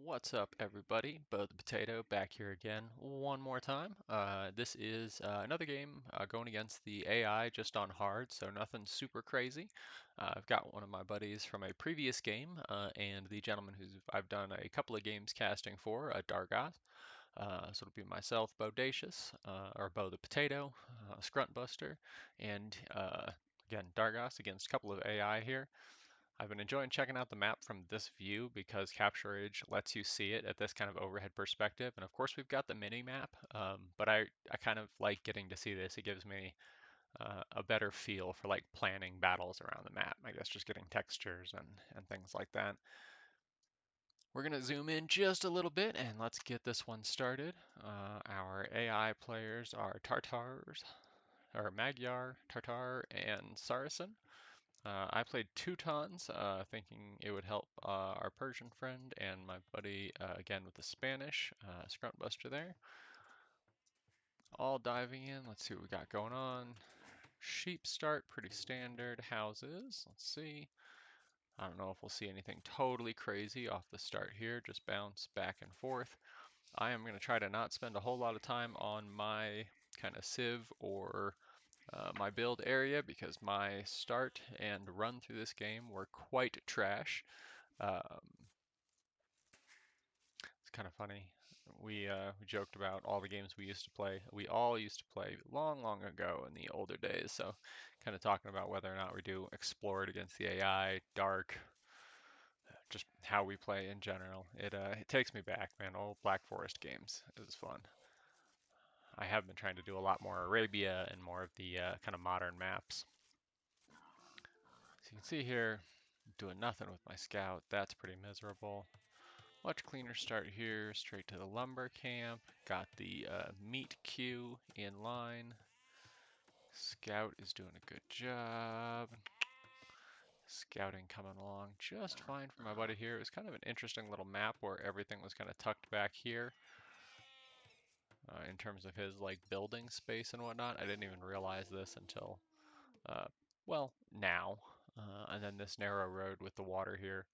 What's up, everybody? Bo the Potato back here again one more time. This is another game going against the AI just on hard, so nothing super crazy. I've got one of my buddies from a previous game and the gentleman who's I've done a couple of games casting for, Dargoth. So it'll be myself, Bodacious, or Bo the Potato, Scruntbuster, and again, Dargoth against a couple of AI here. I've been enjoying checking out the map from this view because Capture Age lets you see it at this kind of overhead perspective. And of course, we've got the mini map, but I kind of like getting to see this. It gives me a better feel for like planning battles around the map. I guess just getting textures and things like that. We're going to zoom in just a little bit and let's get this one started. Our AI players are Tartars, or Magyar, Tartar, and Saracen. I played Teutons, thinking it would help our Persian friend and my buddy again with the Spanish, Scruntbuster there. All diving in. Let's see what we got going on. Sheep start, pretty standard. Houses, let's see. I don't know if we'll see anything totally crazy off the start here. Just bounce back and forth. I am going to try to not spend a whole lot of time on my kind of civ or my build area because my start and run through this game were quite trash. Um, it's kind of funny. We joked about all the games we used to play. We all used to play long, long ago in the older days. So, kind of talking about whether or not we do Explored against the AI, Dark, just how we play in general. It takes me back, man. Old BlackForest games. It was fun. I have been trying to do a lot more Arabia and more of the kind of modern maps. So you can see here, doing nothing with my scout. That's pretty miserable. Much cleaner start here, straight to the lumber camp. Got the meat queue in line. Scout is doing a good job. Scouting coming along just fine for my buddy here. It was kind of an interesting little map where everything was kind of tucked back here in terms of his like building space and whatnot. I didn't even realize this until, uh, well, now. And then this narrow road with the water here.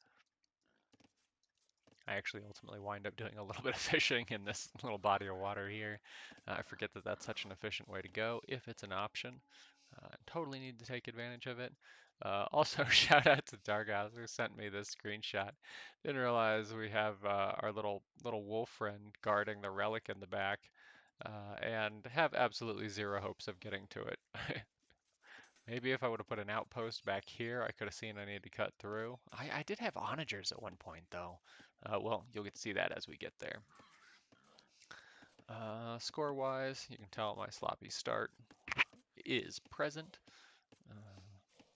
I actually ultimately wind up doing a little bit of fishing in this little body of water here. I forget that that's such an efficient way to go if it's an option. Totally need to take advantage of it. Also, shout out to Dargaz who sent me this screenshot. Didn't realize we have our little wolf friend guarding the relic in the back, and have absolutely zero hopes of getting to it. Maybe if I would have put an outpost back here, I could have seen I needed to cut through. I did have onagers at one point, though. Well, you'll get to see that as we get there. Score-wise, you can tell my sloppy start is present. Uh,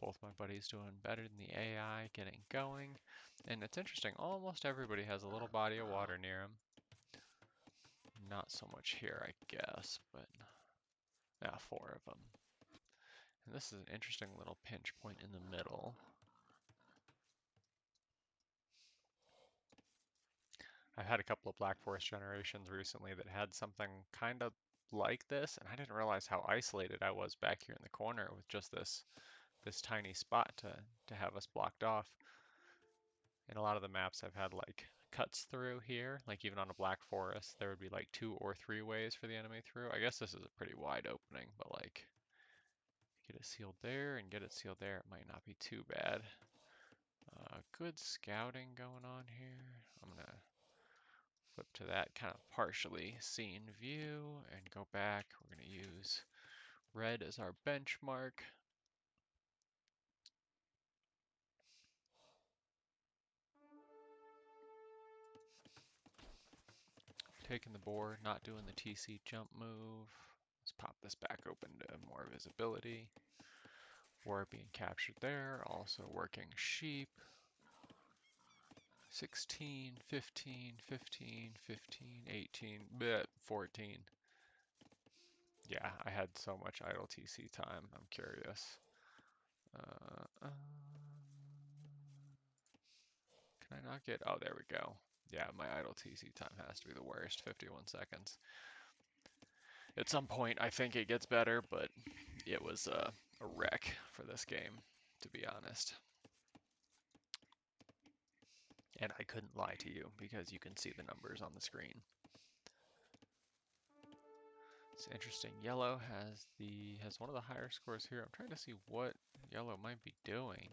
both my buddies doing better than the AI, getting going. And it's interesting, almost everybody has a little body of water near them. Not so much here, I guess, but yeah, four of them. And this is an interesting little pinch point in the middle. I've had a couple of BlackForest generations recently that had something kind of like this, and I didn't realize how isolated I was back here in the corner with just this tiny spot to have us blocked off. In a lot of the maps I've had like cuts through here, like even on a BlackForest, there would be like two or three ways for the enemy through. I guess this is a pretty wide opening, but like get it sealed there and get it sealed there, it might not be too bad. Good scouting going on here. I'm gonna flip to that kind of partially seen view and go back. We're going to use red as our benchmark. Taking the board, not doing the TC jump move. Let's pop this back open to more visibility. War being captured there, also working sheep. 16, 15, 15, 15, 18, bleh, 14. Yeah, I had so much idle TC time, I'm curious. Uh, uh, Can I not get, oh, there we go. Yeah, my idle TC time has to be the worst, 51 seconds. At some point, I think it gets better, but it was a wreck for this game, to be honest. And I couldn't lie to you because you can see the numbers on the screen. It's interesting. Yellow has one of the higher scores here. I'm trying to see what yellow might be doing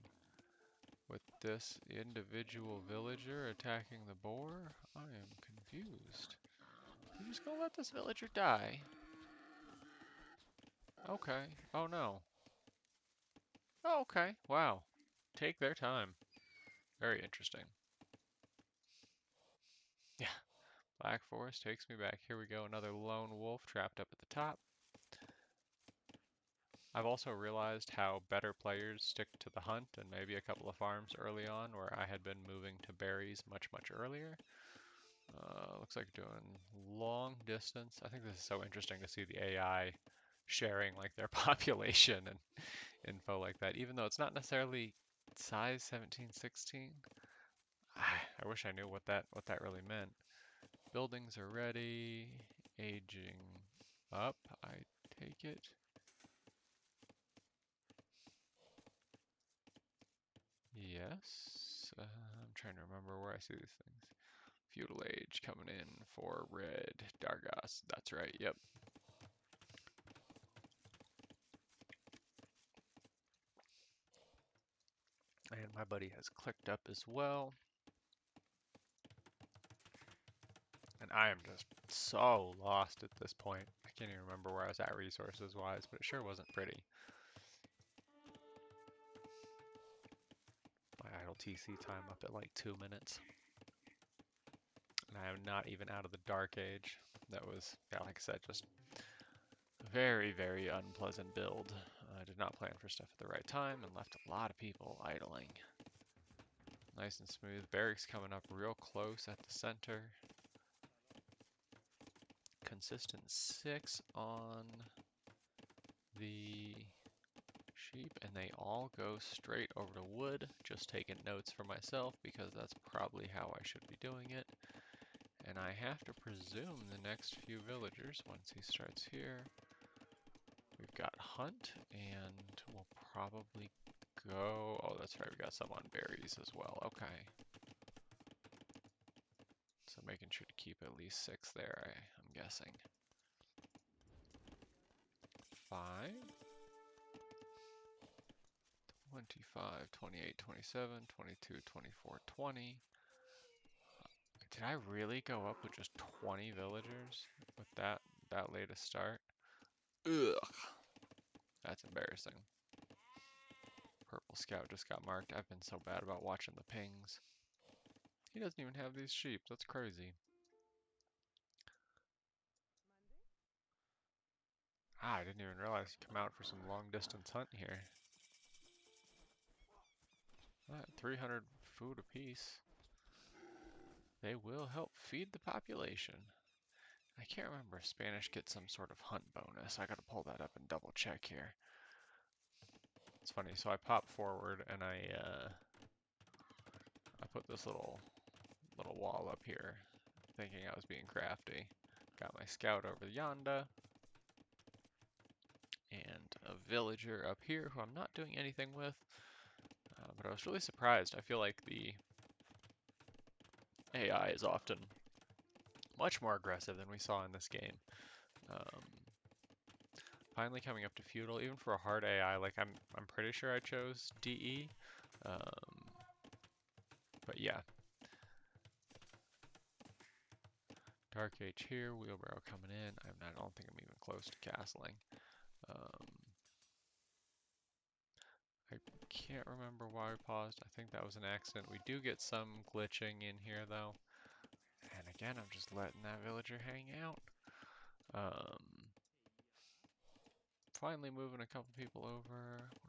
with this individual villager attacking the boar. I am confused. You just gonna let this villager die? Okay. Oh no. Oh, okay. Wow. Take their time. Very interesting. Yeah. BlackForest takes me back. Here we go. Another lone wolf trapped up at the top. I've also realized how better players stick to the hunt and maybe a couple of farms early on where I had been moving to berries much, much earlier. Looks like doing long distance. I think this is so interesting to see the AI sharing like their population and info like that, even though it's not necessarily size 1716. I wish I knew what that really meant. Buildings are ready, aging up, I take it. Yes. I'm trying to remember where I see these things. Feudal age coming in for red. Dargos. That's right. Yep. And my buddy has clicked up as well. And I am just so lost at this point. I can't even remember where I was at resources wise, but it sure wasn't pretty. My idle TC time up at like 2 minutes. And I am not even out of the dark age. That was, yeah, like I said, just a very, very unpleasant build. I did not plan for stuff at the right time and left a lot of people idling. Nice and smooth. Barracks coming up real close at the center. Consistent 6 on the sheep, and they all go straight over to wood. Just taking notes for myself because that's probably how I should be doing it. And I have to presume the next few villagers, once he starts here, we've got hunt, and we'll probably go. Oh, that's right, we got some on berries as well. Okay. So making sure to keep at least 6 there, I'm guessing. 5, 25, 28, 27, 22, 24, 20. Did I really go up with just 20 villagers with that late a start? Ugh, that's embarrassing. Purple Scout just got marked. I've been so bad about watching the pings. He doesn't even have these sheep. That's crazy. Ah, I didn't even realize he'd come out for some long distance hunt here. 300 food apiece. They will help feed the population. I can't remember if Spanish gets some sort of hunt bonus. I gotta pull that up and double check here. It's funny, so I pop forward and I put this little wall up here, thinking I was being crafty. Got my scout over yonder, and a villager up here who I'm not doing anything with. But I was really surprised. I feel like the AI is often much more aggressive than we saw in this game. Um, Finally coming up to feudal, even for a hard AI, like I'm pretty sure I chose DE. Um, but yeah. Dark Age here, wheelbarrow coming in. I don't think I'm even close to castling. Um, I can't remember why we paused. I think that was an accident. We do get some glitching in here though. And again, I'm just letting that villager hang out. Finally moving a couple people over.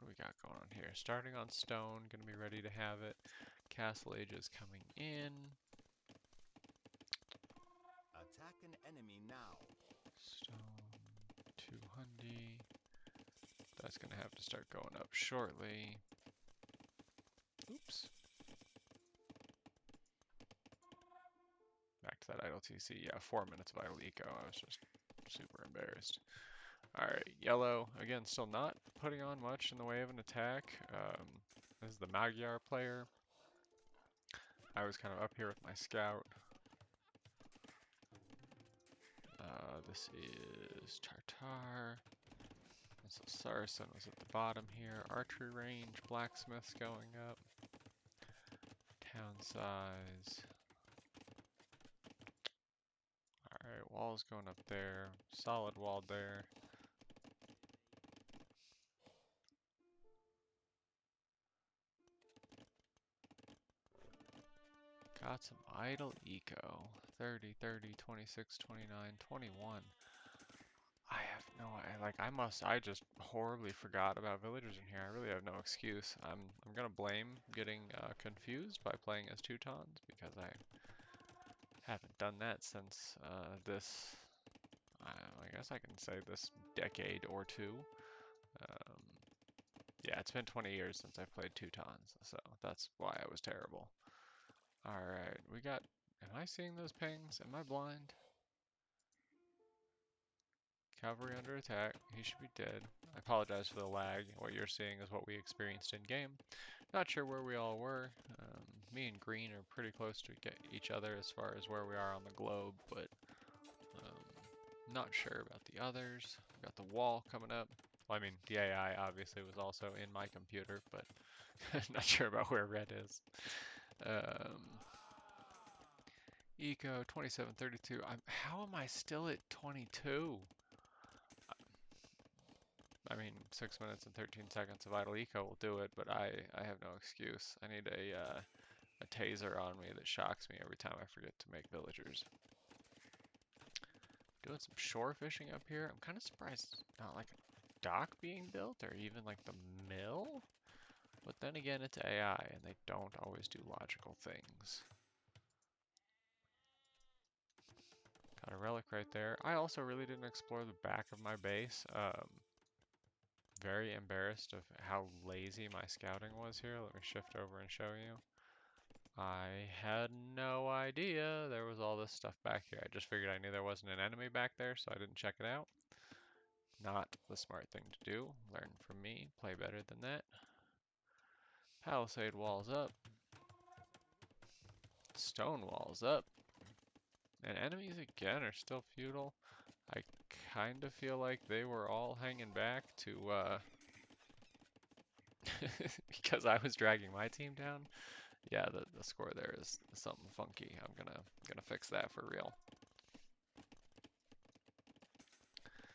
What do we got going on here? Starting on stone, gonna be ready to have it. Castle Age is coming in. Attack an enemy now. Stone 200. That's gonna have to start going up shortly. Oops. Back to that idle TC. Yeah, 4 minutes of idle eco. I was just super embarrassed. Alright, yellow. Again, still not putting on much in the way of an attack. This is the Magyar player. I was kind of up here with my scout. This is Tartar. And so Saracen was at the bottom here. Archery range, blacksmiths going up. Town size. Alright, walls going up there. Solid wall there. Got some idle eco. 30, 30, 26, 29, 21. I have no, I just horribly forgot about villagers in here. I really have no excuse. I'm gonna blame getting confused by playing as Teutons because I haven't done that since I guess I can say this decade or two. Um, yeah, it's been 20 years since I've played Teutons, so that's why I was terrible. Alright, am I seeing those pings? Am I blind? Cavalry under attack. He should be dead. I apologize for the lag. What you're seeing is what we experienced in game. Not sure where we all were. Me and Green are pretty close to each other as far as where we are on the globe, but not sure about the others. We got the wall coming up. Well, I mean, the AI obviously was also in my computer, but not sure about where red is. Um, Eco 2732. How am I still at 22? I mean, 6 minutes and 13 seconds of idle eco will do it, but I have no excuse. I need a taser on me that shocks me every time I forget to make villagers. Doing some shore fishing up here. I'm kind of surprised not like a dock being built or even like the mill. But then again, it's AI and they don't always do logical things. Got a relic right there. I also really didn't explore the back of my base. Very embarrassed of how lazy my scouting was here. Let me shift over and show you. I had no idea there was all this stuff back here. I just figured I knew there wasn't an enemy back there, so I didn't check it out. Not the smart thing to do. Learn from me. Play better than that. Palisade walls up. Stone walls up. And enemies again are still feudal. I kind of feel like they were all hanging back to, because I was dragging my team down. Yeah, the score there is something funky. I'm gonna fix that for real.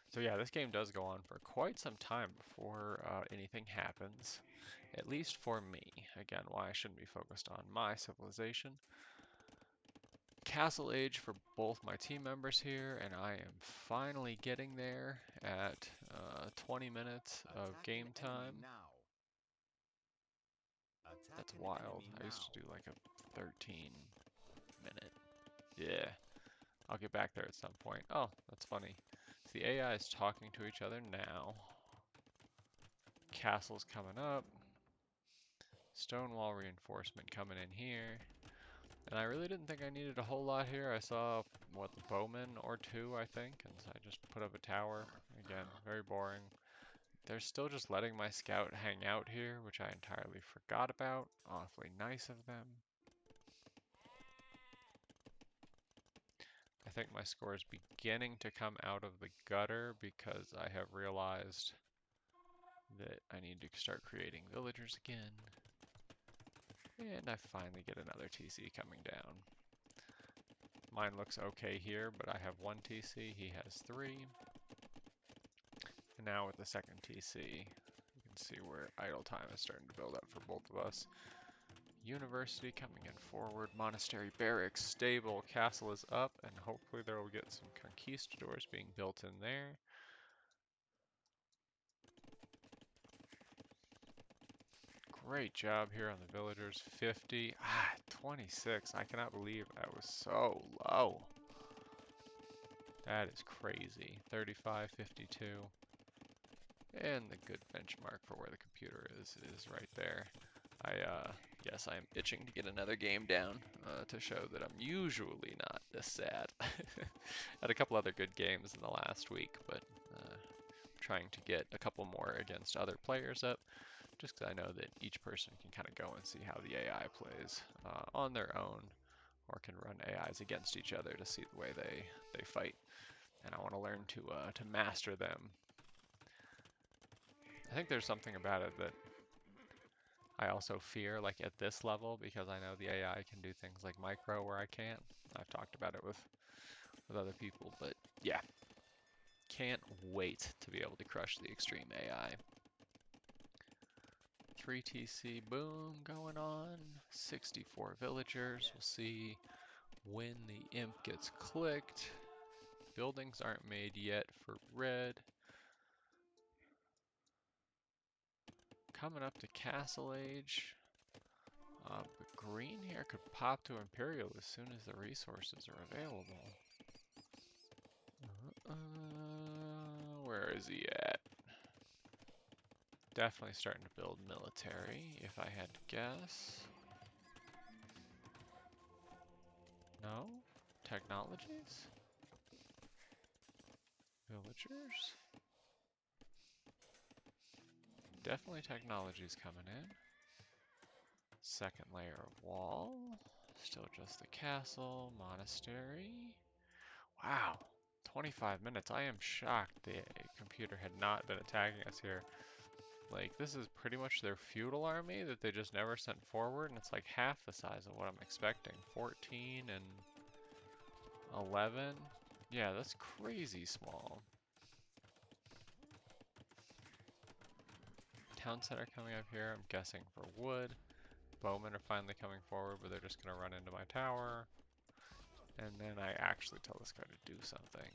So yeah, this game does go on for quite some time before anything happens, at least for me. Again, why I shouldn't be focused on my civilization. Castle age for both my team members here, and I am finally getting there at 20 minutes of Attack an game enemy time. now. Attack That's an wild. enemy I used now. to do like a 13 minute. Yeah, I'll get back there at some point. Oh, that's funny. So the AI is talking to each other now. Castle's coming up. Stonewall reinforcement coming in here. And I really didn't think I needed a whole lot here. I saw, what, the bowman or two, I think, and so I just put up a tower. Again, very boring. They're still just letting my scout hang out here, which I entirely forgot about. Awfully nice of them. I think my score is beginning to come out of the gutter because I have realized that I need to start creating villagers again. And I finally get another TC coming down. Mine looks okay here, but I have one TC, he has three. And now with the second TC, you can see where idle time is starting to build up for both of us. University coming in forward, monastery, barracks, stable, castle is up, and hopefully there will get some conquistadors being built in there. Great job here on the villagers, 50, 26, I cannot believe that was so low. That is crazy, 35, 52. And the good benchmark for where the computer is right there. Yes, I am itching to get another game down to show that I'm usually not this sad. Had a couple other good games in the last week, but trying to get a couple more against other players up. just because I know that each person can kind of go and see how the AI plays on their own, or can run AIs against each other to see the way they fight. And I want to learn to master them. I think there's something about it that I also fear, like at this level, because I know the AI can do things like micro where I can't. I've talked about it with other people, but yeah, can't wait to be able to crush the extreme AI. 3 TC boom going on, 64 villagers. We'll see when the imp gets clicked. Buildings aren't made yet for red. Coming up to Castle Age. But green here could pop to Imperial as soon as the resources are available. Where is he at? Definitely starting to build military, if I had to guess. No? Technologies? Villagers? Definitely technologies coming in. Second layer of wall. Still just the castle, monastery. Wow, 25 minutes. I am shocked the computer had not been attacking us here. Like, this is pretty much their feudal army that they just never sent forward, and it's like half the size of what I'm expecting. 14 and 11. Yeah, that's crazy small. Town center coming up here, I'm guessing for wood. Bowmen are finally coming forward, but they're just going to run into my tower. And then I actually tell this guy to do something.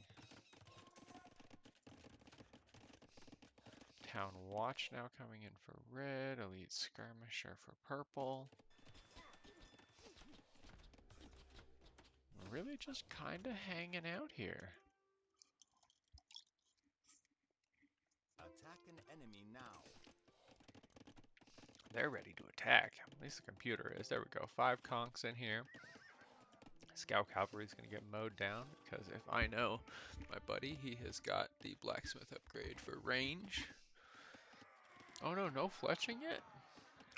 Town watch now coming in for red. Elite skirmisher for purple. Really just kind of hanging out here. Attack an enemy now. They're ready to attack. At least the computer is. There we go. 5 conks in here. Scout cavalry is going to get mowed down because if I know my buddy, he has got the blacksmith upgrade for range. Oh no, no fletching yet?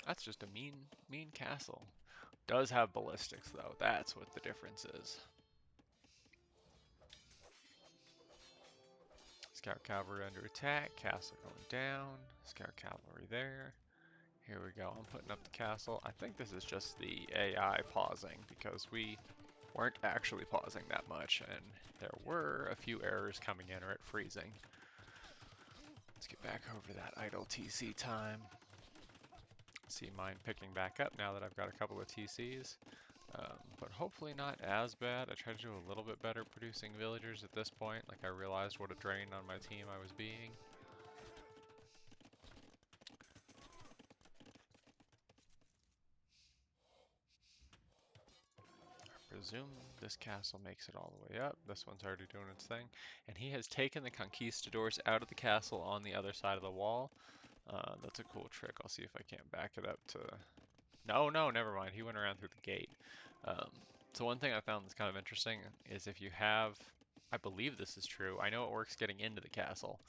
That's just a mean castle. Does have ballistics though. That's what the difference is. Scout cavalry under attack. Castle going down. Scout cavalry there. Here we go. I'm putting up the castle. I think this is just the AI pausing because we weren't actually pausing that much, and there were a few errors coming in or it freezing. Let's get back over to that idle TC time. See mine picking back up now that I've got a couple of TCs, but hopefully not as bad. I tried to do a little bit better producing villagers at this point, like I realized what a drain on my team I was being. Presume this castle makes it all the way up. This one's already doing its thing. And he has taken the conquistadors out of the castle on the other side of the wall. That's a cool trick. I'll see if I can't back it up to... No, no, never mind. He went around through the gate. Um, so one thing I found that's kind of interesting is if you have... I believe this is true. I know it works getting into the castle.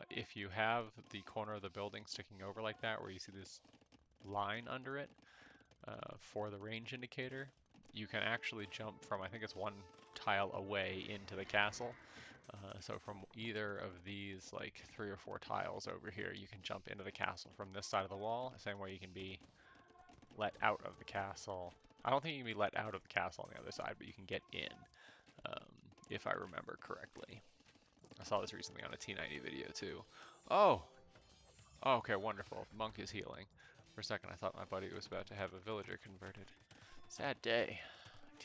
If you have the corner of the building sticking over like that, where you see this line under it, for the range indicator, you can actually jump from, I think it's 1 tile away into the castle. So from either of these like 3 or 4 tiles over here, you can jump into the castle from this side of the wall, the same way you can be let out of the castle. I don't think you can be let out of the castle on the other side, but you can get in, um, if I remember correctly. I saw this recently on a T90 video too. Oh! Oh, okay, wonderful. Monk is healing. For a second I thought my buddy was about to have a villager converted. Sad day.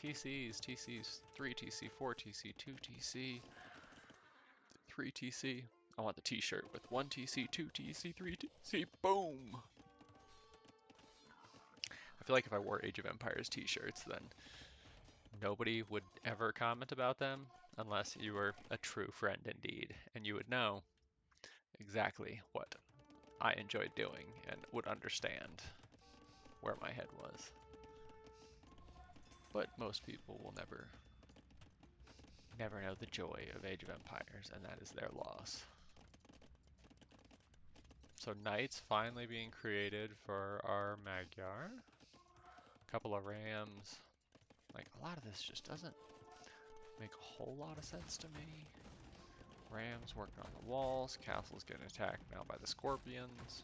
TCs, TCs, 3 TC, 4 TC, 2 TC, 3 TC. I want the t-shirt with 1 TC, 2 TC, 3 TC, boom! I feel like if I wore Age of Empires t-shirts, then nobody would ever comment about them unless you were a true friend indeed, and you would know exactly what I enjoyed doing and would understand where my head was. But most people will never know the joy of Age of Empires, and that is their loss. So knights finally being created for our Magyar. Couple of rams. Like, a lot of this just doesn't make a whole lot of sense to me. Rams working on the walls. Castle's getting attacked now by the scorpions.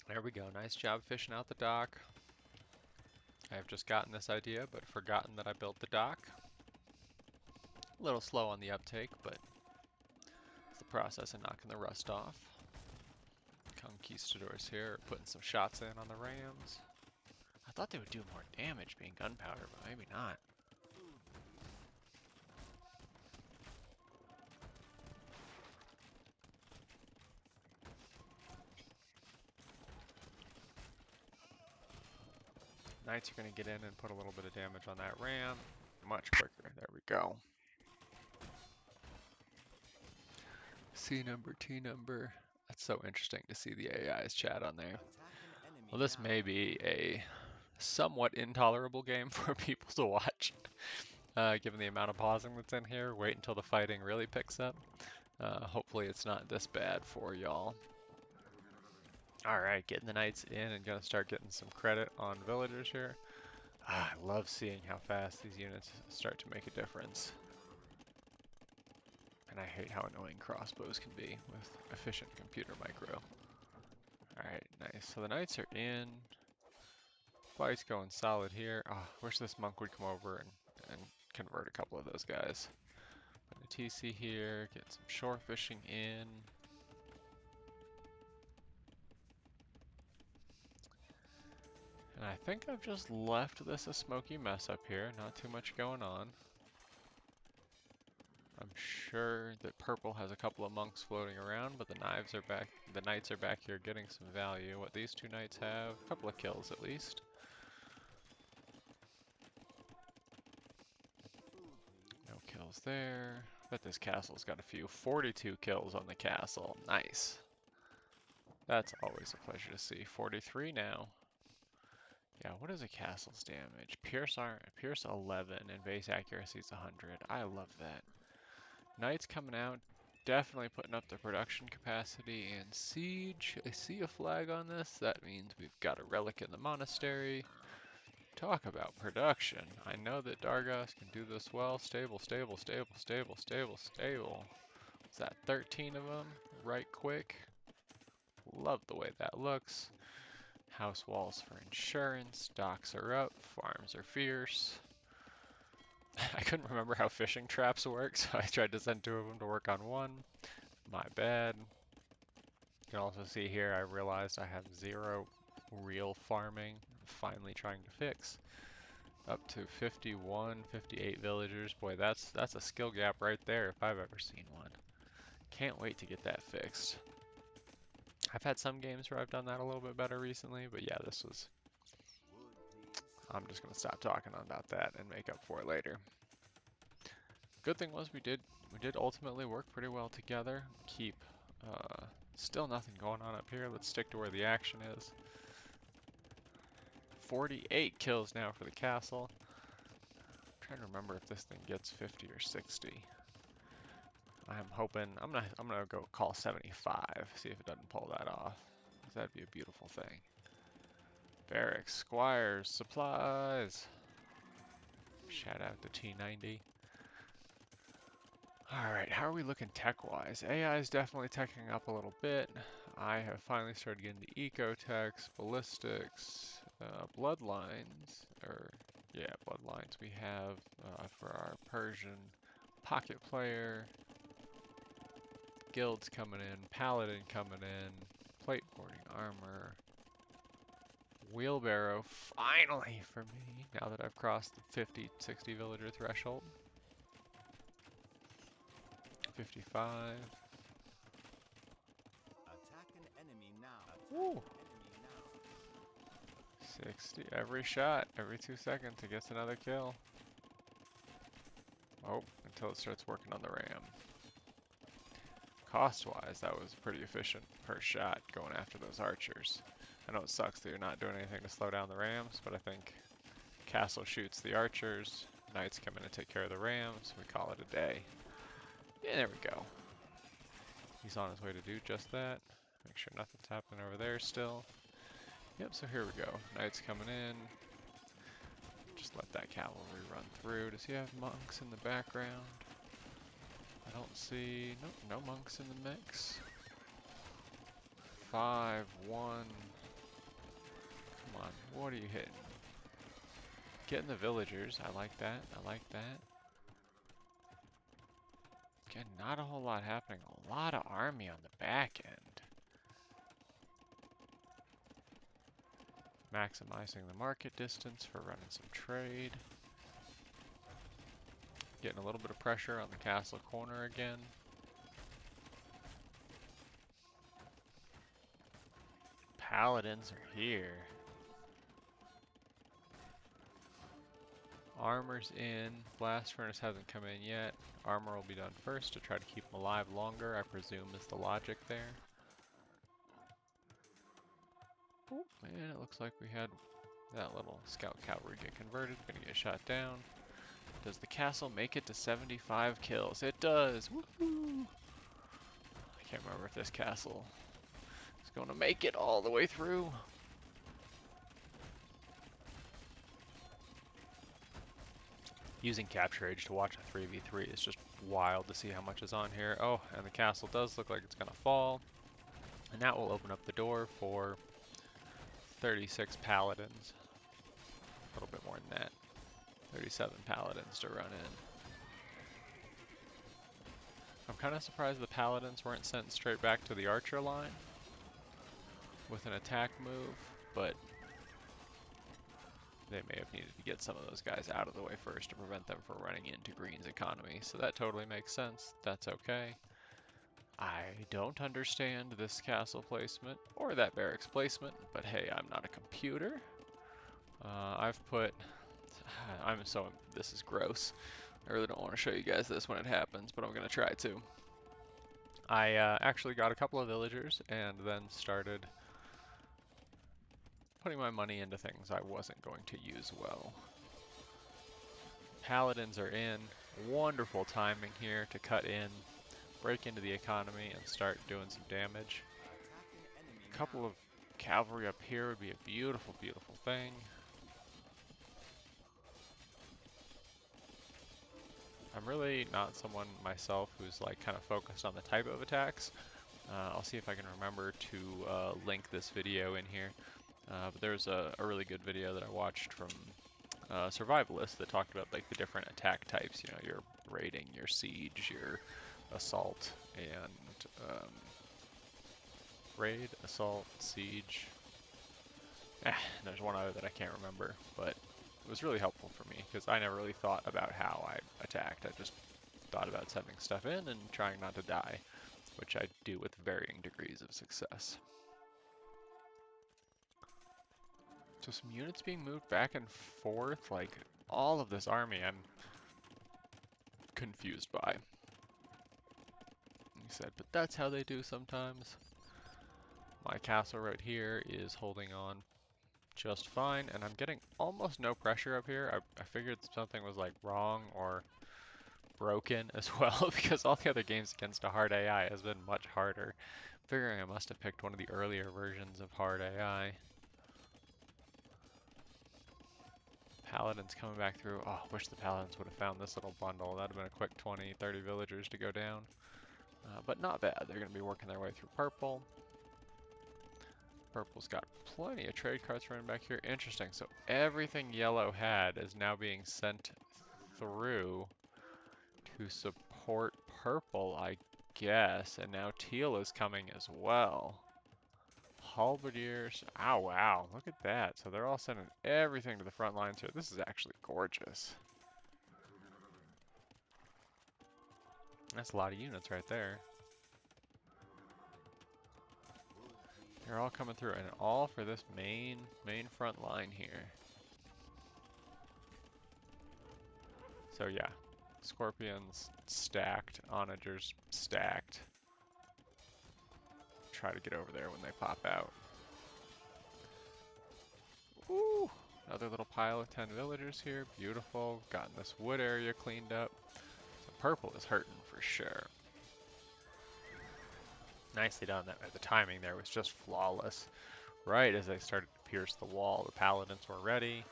There we go. Nice job fishing out the dock. I have just gotten this idea, but forgotten that I built the dock. A little slow on the uptake, but it's the process of knocking the rust off. Conquistadors here are putting some shots in on the rams. I thought they would do more damage being gunpowder, but maybe not. Food, please. Knights are going to get in and put a little bit of damage on that ram. Much quicker. There we go. C number, T number. That's so interesting to see the AI's chat on there. Attack an enemy Well, this now. may be a somewhat intolerable game for people to watch, given the amount of pausing that's in here. Wait until the fighting really picks up. Hopefully it's not this bad for y'all. Alright, getting the knights in and gonna start getting some credit on villagers here. I love seeing how fast these units start to make a difference. And I hate how annoying crossbows can be with efficient computer micro. Alright, nice. So the knights are in. Fight's going solid here. Oh, wish this monk would come over and convert a couple of those guys. Put a TC here, get some shore fishing in. And I think I've just left this a smoky mess up here. Not too much going on. I'm sure that purple has a couple of monks floating around, but the knives are back. The knights are back here getting some value. What these two knights have, a couple of kills at least. Food, please. No kills there. Bet this castle's got a few. 42 kills on the castle. Nice. That's always a pleasure to see. 43 now. Yeah, what is a castle's damage? Pierce 11 and base accuracy is 100. I love that. Knights coming out, definitely putting up the production capacity and siege. I see a flag on this. That means we've got a relic in the monastery. Talk about production. I know that Dargos can do this well. Stable, stable, stable, stable, stable, stable. Is that 13 of them? Right quick. Love the way that looks. House walls for insurance. Docks are up. Farms are fierce. I couldn't remember how fishing traps work, so I tried to send two of them to work on one. My bad. You can also see here I realized I have zero real farming. I'm finally trying to fix. Up to 51, 58 villagers. Boy, that's a skill gap right there if I've ever seen one. Can't wait to get that fixed. I've had some games where I've done that a little bit better recently, but yeah, this was. Wood, please. I'm just gonna stop talking about that and make up for it later. Good thing was we did ultimately work pretty well together. Keep still nothing going on up here. Let's stick to where the action is. 48 kills now for the castle. I'm trying to remember if this thing gets 50 or 60. I'm hoping I'm gonna go call 75. See if it doesn't pull that off. 'Cause that'd be a beautiful thing. Barracks, squires, supplies. Shout out to T90. Alright, how are we looking tech-wise? AI is definitely teching up a little bit. I have finally started getting the eco-techs, ballistics, bloodlines, yeah, bloodlines we have for our Persian pocket player, guilds coming in, paladin coming in, plate boarding armor, wheelbarrow finally for me, now that I've crossed the 50, 60 villager threshold. 55. Attack an enemy now. Attack Woo! an enemy now. 60. Every shot, every 2 seconds, it gets another kill. Oh, until it starts working on the ram. Cost-wise, that was pretty efficient per shot going after those archers. I know it sucks that you're not doing anything to slow down the rams, but I think Castle shoots the archers, Knights come in and take care of the rams. We call it a day. Yeah, there we go. He's on his way to do just that. Make sure nothing's happening over there still. Yep, so here we go. Knights coming in. Just let that cavalry run through. Does he have monks in the background? I don't see... Nope, no monks in the mix. 5, 1. Come on, what are you hitting? Getting the villagers. I like that. I like that. Again, not a whole lot happening. A lot of army on the back end. Maximizing the market distance for running some trade. Getting a little bit of pressure on the castle corner again. Paladins are here. Armor's in. Blast furnace hasn't come in yet. Armor will be done first to try to keep them alive longer, I presume is the logic there. Oh, and it looks like we had that little scout cavalry get converted. Gonna get shot down. Does the castle make it to 75 kills? It does! Woohoo! I can't remember if this castle is going to make it all the way through. Using Capture Age to watch a 3v3 is just wild to see how much is on here. Oh, and the castle does look like it's going to fall. And that will open up the door for 36 paladins. A little bit more than that. 37 paladins to run in. I'm kind of surprised the paladins weren't sent straight back to the archer line with an attack move, but they may have needed to get some of those guys out of the way first to prevent them from running into Green's economy. So that totally makes sense. That's okay. I don't understand this castle placement or that barracks placement, but hey, I'm not a computer. I've put, this is gross. I really don't want to show you guys this when it happens, but I'm going to try to. I actually got a couple of villagers and then started putting my money into things I wasn't going to use well. Paladins are in. Wonderful timing here to cut in, break into the economy, and start doing some damage. Attack an enemy A couple of now. cavalry up here would be a beautiful, beautiful thing. I'm really not someone myself who's like kind of focused on the type of attacks. I'll see if I can remember to link this video in here. But there's a really good video that I watched from survivalists that talked about like the different attack types. You know, your raiding, your siege, your assault, and raid, assault, siege. There's one other that I can't remember, but it was really helpful for me because I never really thought about how I attacked. I just thought about sending stuff in and trying not to die, which I do with varying degrees of success. So some units being moved back and forth, like all of this army I'm confused by. He said, but that's how they do sometimes. My castle right here is holding on just fine, and I'm getting almost no pressure up here. I figured something was like wrong or broken as well because all the other games against a hard AI has been much harder. Figuring I must have picked one of the earlier versions of hard AI. Paladins coming back through. Oh, wish the Paladins would have found this little bundle. That'd have been a quick 20, 30 villagers to go down. But not bad. They're going to be working their way through purple. Purple's got plenty of trade carts running back here. Interesting. So everything yellow had is now being sent through to support purple, I guess. And now teal is coming as well. Halberdiers. Oh, wow. Look at that. So they're all sending everything to the front lines here. This is actually gorgeous. That's a lot of units right there. They're all coming through, and all for this main front line here. So yeah, Scorpions stacked, Onagers stacked. Try to get over there when they pop out. Ooh, Another little pile of 10 villagers here. Beautiful. Gotten this wood area cleaned up. So purple is hurting for sure. Nicely done. The timing there was just flawless. Right as they started to pierce the wall, the paladins were ready.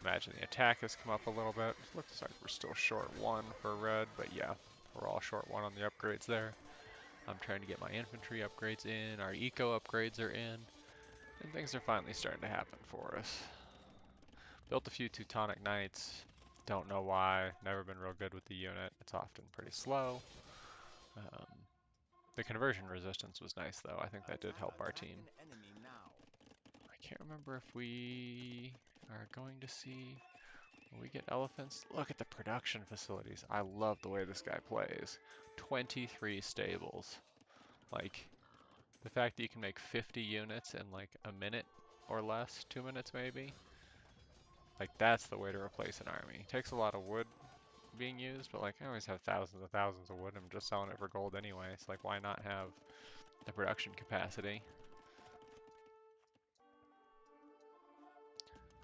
Imagine the attack has come up a little bit. Looks like we're still short one for red, but yeah, we're all short one on the upgrades there. I'm trying to get my infantry upgrades in, our eco upgrades are in, and things are finally starting to happen for us. Built a few Teutonic Knights, don't know why, never been real good with the unit. It's often pretty slow. Um, the conversion resistance was nice though, I think that did help our Attack team. an enemy now. I can't remember if we are going to see. Will we get elephants? Look at the production facilities. I love the way this guy plays. 23 stables. Like, the fact that you can make 50 units in like a minute or less, 2 minutes maybe. Like, that's the way to replace an army. It takes a lot of wood being used, but like, I always have thousands and thousands of wood. I'm just selling it for gold anyway. So like, why not have the production capacity?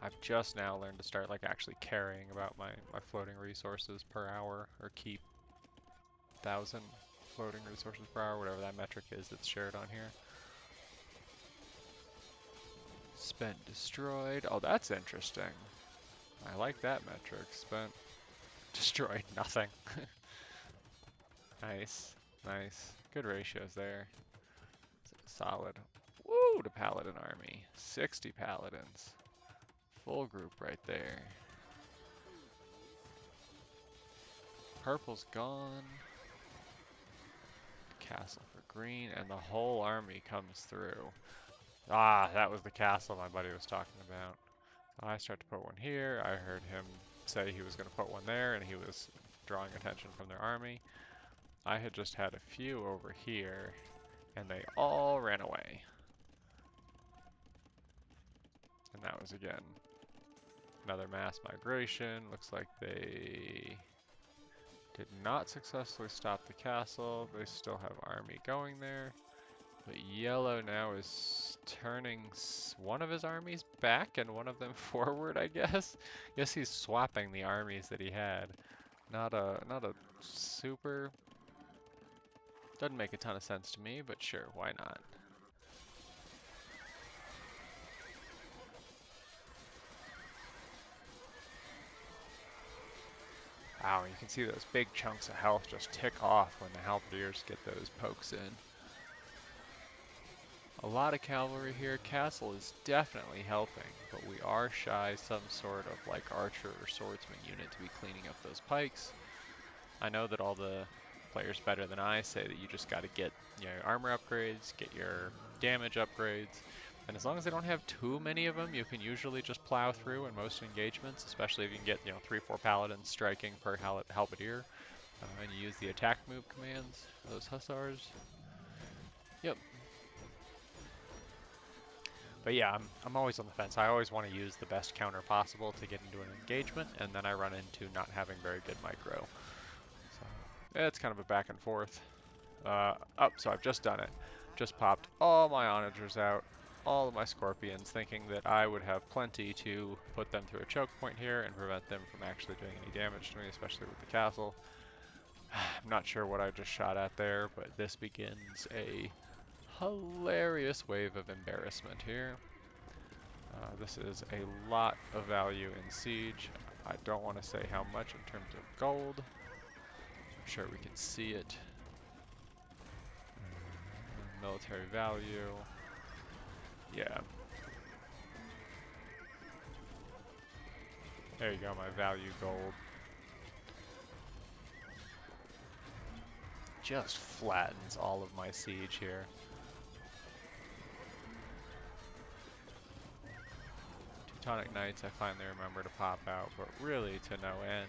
I've just now learned to start like actually caring about my floating resources per hour, or keep 1,000 floating resources per hour, whatever that metric is that's shared on here. Spent destroyed. Oh, that's interesting. I like that metric. Spent destroyed nothing. Nice, nice. Good ratios there. Solid. Woo, to paladin army. 60 paladins. Full group right there. Food, please. Purple's gone. Castle for green, and the whole army comes through. Ah, that was the castle my buddy was talking about. I start to put one here. I heard him say he was going to put one there, and he was drawing attention from their army. I had just had a few over here, and they all ran away. And that was, again, another mass migration. Looks like they did not successfully stop the castle. They still have army going there. But yellow now is turning one of his armies back and one of them forward, I guess. Guess he's swapping the armies that he had. Not a super, doesn't make a ton of sense to me, but sure, why not? Wow, you can see those big chunks of health just tick off when the halberdiers get those pokes in. A lot of cavalry here. Castle is definitely helping, but we are shy some sort of like archer or swordsman unit to be cleaning up those pikes. I know that all the players better than I say that you just got to get, armor upgrades, get your damage upgrades, and as long as they don't have too many of them, you can usually just plow through in most engagements, especially if you can get, 3, 4 paladins striking per halberdier, and you use the attack move commands for those hussars. Yep. But yeah, I'm always on the fence. I always want to use the best counter possible to get into an engagement, and then I run into not having very good micro. So it's kind of a back and forth. So I've just done it. Just popped all my onagers out, all of my scorpions, thinking that I would have plenty to put them through a choke point here and prevent them from actually doing any damage to me, especially with the castle. I'm not sure what I just shot at there, but this begins a hilarious wave of embarrassment here. This is a lot of value in siege. I don't want to say how much in terms of gold. I'm sure we can see it. Military value. Yeah. There you go, my value gold. Just flattens all of my siege here. Teutonic Knights I finally remember to pop out, but really to no end.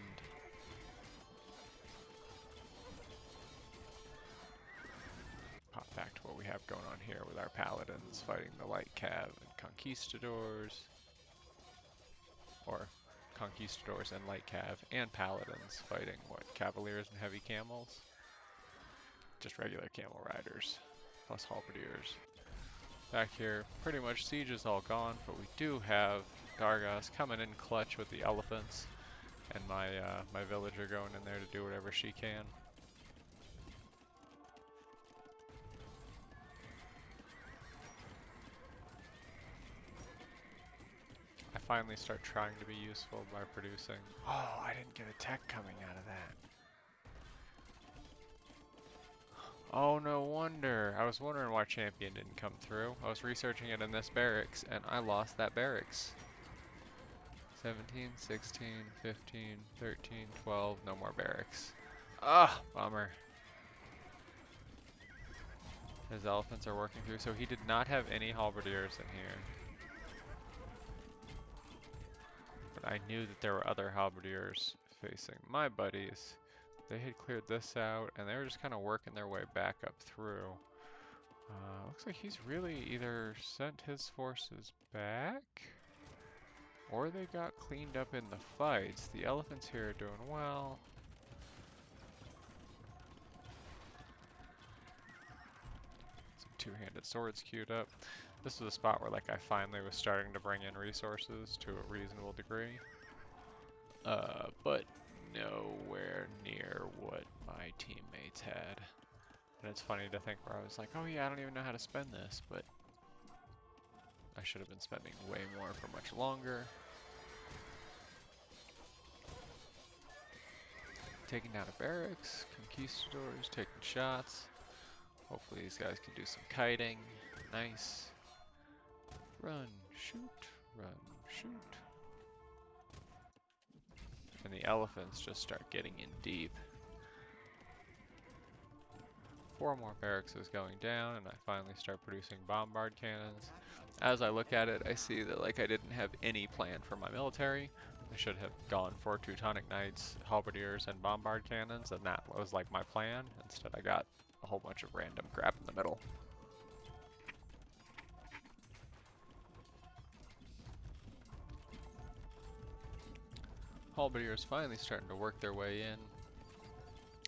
Pop back to what we have going on here with our paladins fighting the light cav and conquistadors. Or conquistadors and light cav and paladins fighting what, cavaliers and heavy camels? Just regular camel riders plus halberdiers. Back here, pretty much siege is all gone, but we do have Dargos coming in clutch with the elephants, and my villager going in there to do whatever she can. I finally start trying to be useful by producing. Oh, I didn't get a tech coming out of that. Oh, no wonder. I was wondering why champion didn't come through. I was researching it in this barracks, and I lost that barracks. 17, 16, 15, 13, 12, no more barracks. Ah, bummer. His elephants are working through, so he did not have any halberdiers in here. But I knew that there were other halberdiers facing my buddies. They had cleared this out, and they were just kind of working their way back up through. Looks like he's really either sent his forces back, or they got cleaned up in the fights. The elephants here are doing well. Some two-handed swords queued up. This was a spot where like I finally was starting to bring in resources to a reasonable degree. But nowhere near what my teammates had. And it's funny to think where I was like, oh yeah, I don't even know how to spend this, but I should have been spending way more for much longer. Taking down a barracks, conquistadors, taking shots. Hopefully these guys can do some kiting. Nice. Run, shoot, run, shoot. And the elephants just start getting in deep. 4 more barracks is going down, and I finally start producing bombard cannons. As I look at it, I see that like I didn't have any plan for my military. I should have gone for Teutonic Knights, halberdiers, and bombard cannons, and that was like my plan. Instead, I got a whole bunch of random crap in the middle. Halberdiers finally starting to work their way in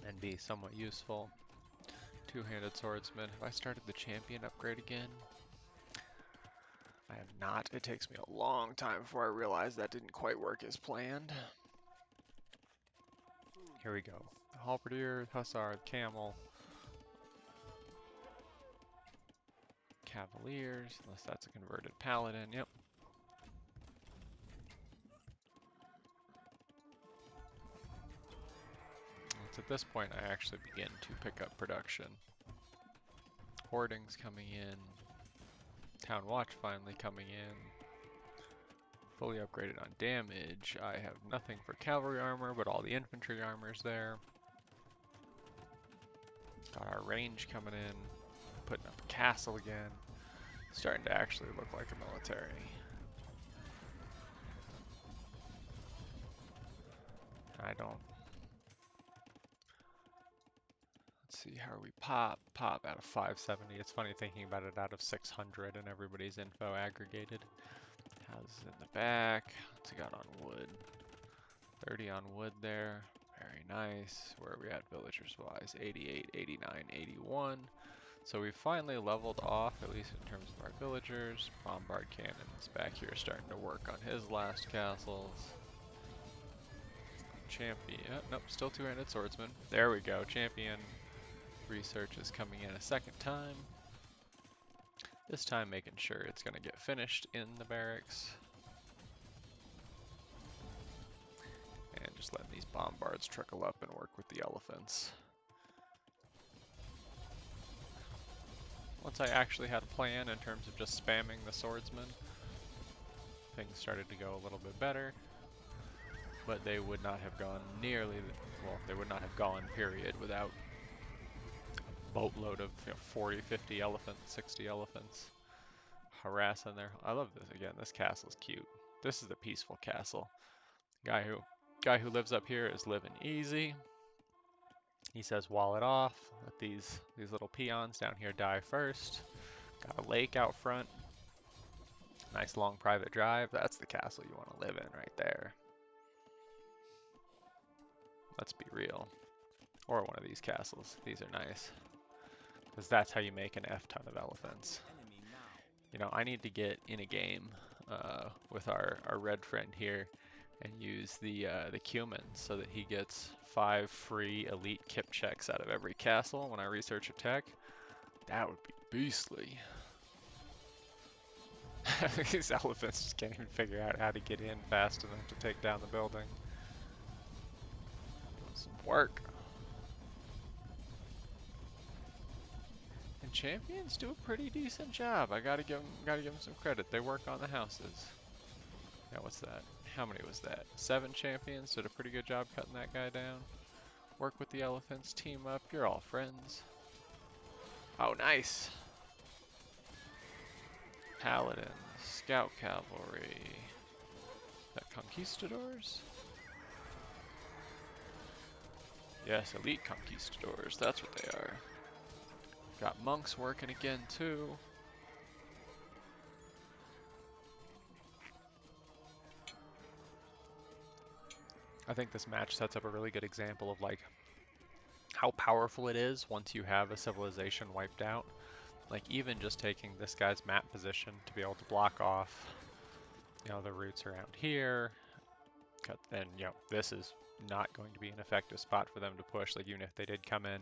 and be somewhat useful. Two-handed swordsman. Have I started the champion upgrade again? I have not. It takes me a long time before I realize that didn't quite work as planned. Here we go. Halberdier, Hussar, Camel, Cavaliers, unless that's a converted Paladin. Yep. It's at this point I actually begin to pick up production. Hoardings coming in. Town Watch finally coming in. Fully upgraded on damage. I have nothing for cavalry armor, but all the infantry armor's there. Got our range coming in. Putting up a castle again. Starting to actually look like a military. I don't. Let's see, how are we pop? Pop out of 570. It's funny thinking about it out of 600 and everybody's info aggregated. Houses in the back. What's he got on wood? 30 on wood there. Very nice. Where are we at villagers wise? 88, 89, 81. So we finally leveled off, at least in terms of our villagers. Bombard cannons back here starting to work on his last castles. Champion, nope, still two-handed swordsman. There we go, champion research is coming in a second time. This time making sure it's gonna get finished in the barracks. And just letting these bombards trickle up and work with the elephants. Once I actually had a plan in terms of just spamming the swordsman, things started to go a little bit better. But they would not have gone nearly, well, they would not have gone, period, without a boatload of 40, 50 elephants, 60 elephants harassing there. I love this. Again, this castle's cute. This is the peaceful castle. Guy who lives up here is living easy. He says wall it off. Let these little peons down here die first. Got a lake out front. Nice long private drive. That's the castle you want to live in right there. Let's be real. Or one of these castles. These are nice. Because that's how you make an F ton of elephants. Enemy now. You know, I need to get in a game with our red friend here and use the cumin so that he gets 5 free elite kip checks out of every castle when I research a tech. That would be beastly. These elephants just can't even figure out how to get in fast enough to take down the building. Doing some work. And champions do a pretty decent job. I gotta give them some credit. They work on the houses. Yeah, what's that? How many was that? 7 champions did a pretty good job cutting that guy down. Work with the elephants, team up, you're all friends. Oh, nice. Paladins, scout cavalry. That conquistadors? Yes, elite conquistadors, that's what they are. Got monks working again too. I think this match sets up a really good example of like how powerful it is once you have a civilization wiped out. Like even just taking this guy's map position to be able to block off, the roots around here. Then, this is not going to be an effective spot for them to push. Like even if they did come in,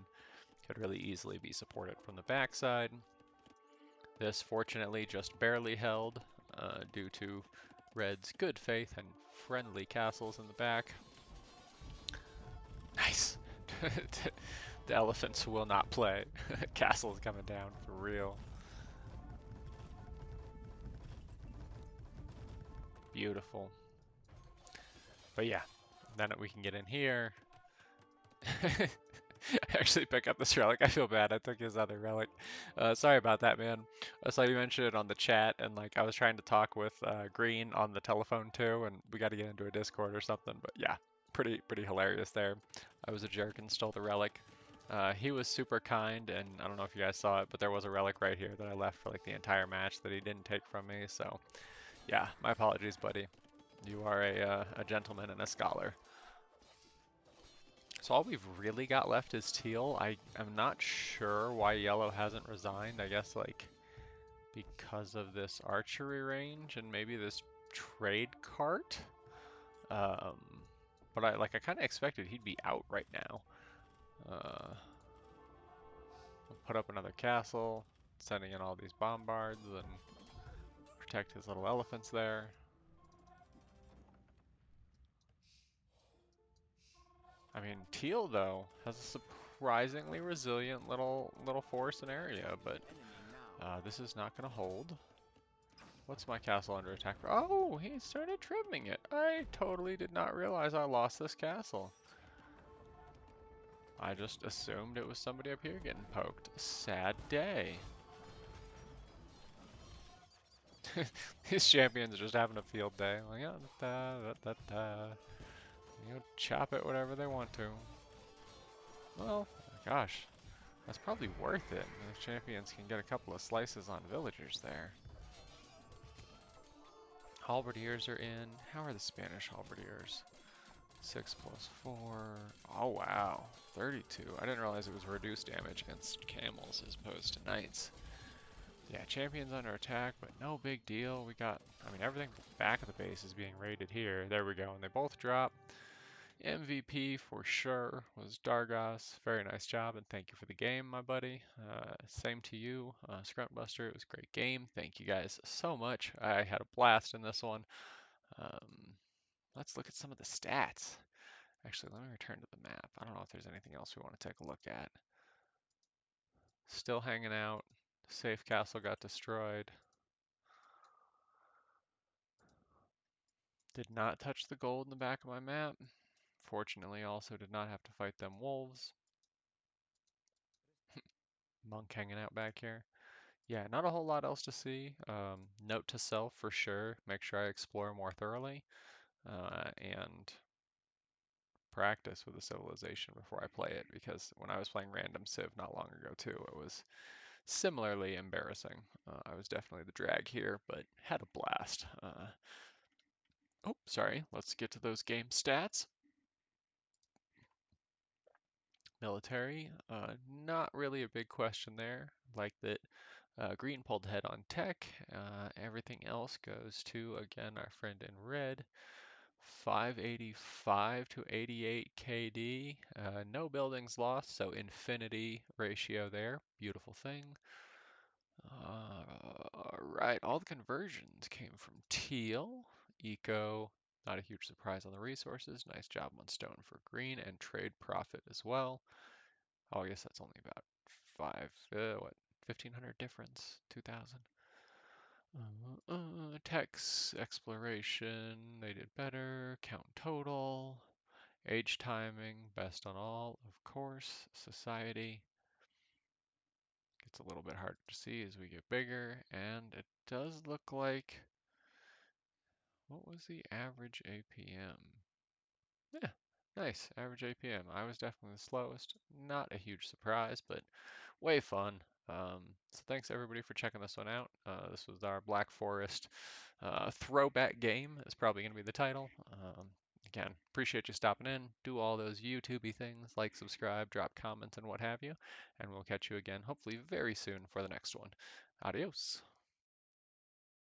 could really easily be supported from the backside. This fortunately just barely held due to Red's good faith and friendly castles in the back. Nice. The elephants will not play. Castle's coming down for real. Beautiful. But yeah, then we can get in here. Actually pick up this relic. I feel bad. I took his other relic. Sorry about that, man. I saw you mention it on the chat, and like I was trying to talk with Green on the telephone too, and we got to get into a Discord or something. But yeah, pretty hilarious there. I was a jerk and stole the relic. He was super kind, and I don't know if you guys saw it, but there was a relic right here that I left for like the entire match that he didn't take from me. So yeah, my apologies, buddy. You are a gentleman and a scholar. So all we've really got left is teal. I am not sure why yellow hasn't resigned. I guess like because of this archery range and maybe this trade cart. Um, but I kind of expected he'd be out right now. We'll put up another castle, sending in all these bombards and protect his little elephants there. I mean, teal though has a surprisingly resilient little force and area, but Enemy now. this is not going to hold. What's my castle under attack for? Oh, he started trimming it. I totally did not realize I lost this castle. I just assumed it was somebody up here getting poked. Sad day. These champions are just having a field day. Like, yeah, chop it whatever they want to. Well, gosh, that's probably worth it. The champions can get a couple of slices on villagers there. Halberdiers are in. How are the Spanish halberdiers? 6 plus 4. Oh, wow. 32. I didn't realize it was reduced damage against camels as opposed to knights. Yeah, champions under attack, but no big deal. I mean, everything back of the base is being raided here. There we go. And they both drop. MVP for sure was Dargos. Very nice job, and thank you for the game, my buddy. Same to you, Scruntbuster. It was a great game. Thank you guys so much. I had a blast in this one. Um, let's look at some of the stats. Actually, let me return to the map. I don't know if there's anything else we want to take a look at. Still hanging out. Safe castle got destroyed. Did not touch the gold in the back of my map. Fortunately, also did not have to fight them wolves. Monk hanging out back here. Yeah, not a whole lot else to see. Note to self for sure. Make sure I explore more thoroughly and practice with the civilization before I play it because when I was playing random civ not long ago too, it was similarly embarrassing. I was definitely the drag here, but had a blast. Oh, sorry. Let's get to those game stats. Military, not really a big question there. Like that Green pulled ahead on tech. Everything else goes to, again, our friend in red. 585 to 88 KD. No buildings lost, so infinity ratio there. Beautiful thing. Right, all the conversions came from teal, eco, not a huge surprise on the resources. Nice job on stone for green and trade profit as well. Oh, I guess that's only about what, 1500 difference, 2000. Text exploration, they did better. Count total, age timing, best on all, of course. Society gets a little bit harder to see as we get bigger, and it does look like, what was the average APM? Yeah, nice. Average APM. I was definitely the slowest. Not a huge surprise, but way fun. So thanks everybody for checking this one out. This was our Black Forest throwback game is probably going to be the title. Again, appreciate you stopping in. Do all those YouTubey things, like, subscribe, drop comments, and what have you. And we'll catch you again, hopefully very soon for the next one. Adios.